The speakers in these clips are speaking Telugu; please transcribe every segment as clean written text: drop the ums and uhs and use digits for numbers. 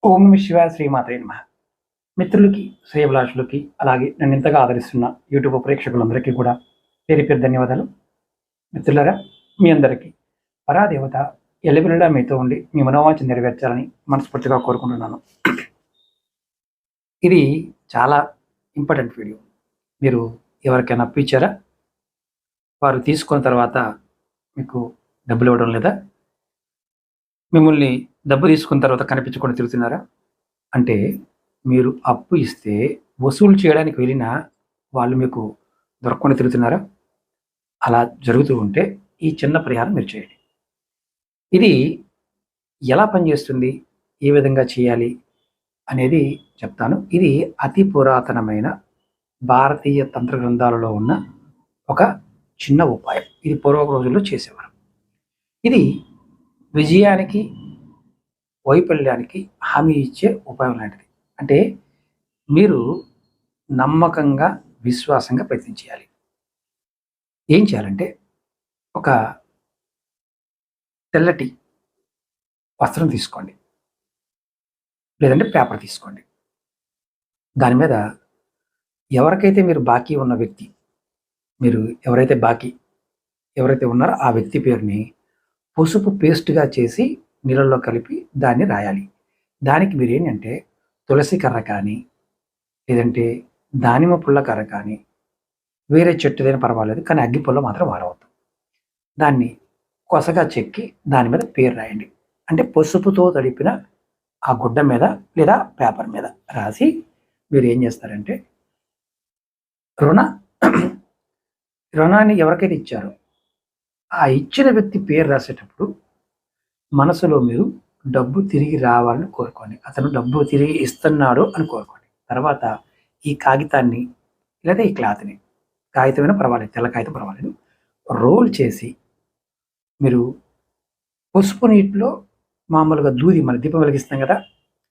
ఓం నమ శివాయ శ్రీమాత్రే నమః. మిత్రులకి, శ్రేయోభిలాషులకి, అలాగే నన్ను ఇంతగా ఆదరిస్తున్న యూట్యూబ్ ప్రేక్షకులందరికీ కూడా పేరు పేరు ధన్యవాదాలు. మిత్రులారా, మీ అందరికీ పరాదేవత ఎల్లవెల్లలా మీతో ఉండి మీ మనోవాంఛ నెరవేర్చాలని మనస్ఫూర్తిగా కోరుకుంటున్నాను. ఇది చాలా ఇంపార్టెంట్ వీడియో. మీరు ఎవరికైనా అప్పు ఇచ్చారా? వారు తీసుకున్న తర్వాత మీకు డబ్బులు ఇవ్వడం లేదా? మిమ్మల్ని డబ్బు తీసుకున్న తర్వాత కనిపించకుండా తిరుగుతున్నారా? అంటే మీరు అప్పు ఇస్తే వసూలు చేయడానికి వెళ్ళినా వాళ్ళు మీకు దొరకకుండా తిరుగుతున్నారా? అలా జరుగుతూ ఉంటే ఈ చిన్న పరిహారం మీరు చేయండి. ఇది ఎలా పనిచేస్తుంది? ఏ విధంగా చేయాలి? అనేది చెప్తాను. ఇది అతి పురాతనమైన భారతీయ తంత్ర గ్రంథాలలో ఉన్న ఒక చిన్న ఉపాయం. ఇది పూర్వక రోజుల్లో చేసేవారు. ఇది విజయానికి, వైఫల్యానికి హామీ ఇచ్చే ఉపాయం లాంటిది. అంటే మీరు నమ్మకంగా, విశ్వాసంగా ప్రయత్నం చేయాలి. ఏం చేయాలంటే ఒక తెల్లటి వస్త్రం తీసుకోండి, లేదంటే పేపర్ తీసుకోండి. దాని మీద ఎవరికైతే మీరు బాకీ ఉన్న వ్యక్తి, మీరు ఎవరైతే ఉన్నారో ఆ వ్యక్తి పేరుని పసుపు పేస్ట్‌గా చేసి నీళ్ళల్లో కలిపి దాన్ని రాయాలి. దానికి మీరేంటంటే తులసి కర్ర కానీ, లేదంటే దానిమ్మ పుల్ల కర్ర కానీ, వేరే చెట్టుదైనా పర్వాలేదు, కానీ అగ్గి పుల్ల మాత్రం వాడవద్దు. దాన్ని కొసగా చెక్కి దాని మీద పేరు రాయండి. అంటే పసుపుతో తడిపిన ఆ గుడ్డ మీద లేదా పేపర్ మీద రాసి మీరు ఏం చేస్తారంటే రుణ రుణాన్ని ఎవరికైతే ఇచ్చారో ఆ ఇచ్చిన వ్యక్తి పేరు రాసేటప్పుడు మనసులో మీరు డబ్బు తిరిగి రావాలని కోరుకోండి. అతను డబ్బు తిరిగి ఇస్తున్నాడు అని కోరుకోండి. తర్వాత ఈ కాగితాన్ని లేదా ఈ క్లాత్‌ని, కాగితమైనా పర్వాలేదు, తెల్ల కాగితం పర్వాలేదు, రోల్ చేసి మీరు పసుపు నీటిలో మామూలుగా దూది, మన దీపం వెలిగిస్తాం కదా,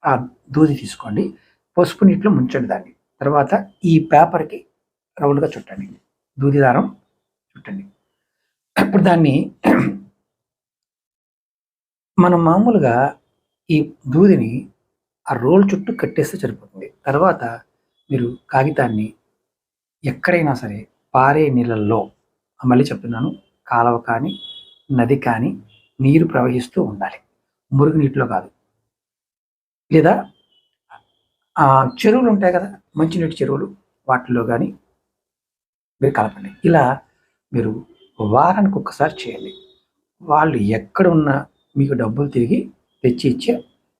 ఆ దూది తీసుకోండి. పసుపు నీటిలో ముంచండి దాన్ని. తర్వాత ఈ పేపర్‌కి రౌండ్‌గా చుట్టండి. దూది దారం చుట్టండి. ఇప్పుడు దాన్ని మనం మామూలుగా ఈ దూదిని ఆ రోల్ చుట్టూ కట్టేస్తే సరిపోతుంది. తర్వాత మీరు కాగితాన్ని ఎక్కడైనా సరే పారే నీళ్ళల్లో, మళ్ళీ చెప్తున్నాను, కాలువ కానీ, నది కానీ నీరు ప్రవహిస్తూ ఉండాలి. మురుగు నీటిలో కాదు. లేదా చెరువులు ఉంటాయి కదా, మంచినీటి చెరువులు, వాటిల్లో కానీ మీరు కలపండి. ఇలా మీరు వారానికి ఒక్కసారి చేయండి. వాళ్ళు ఎక్కడ ఉన్నా మీకు డబ్బులు తిరిగి తెచ్చి ఇచ్చే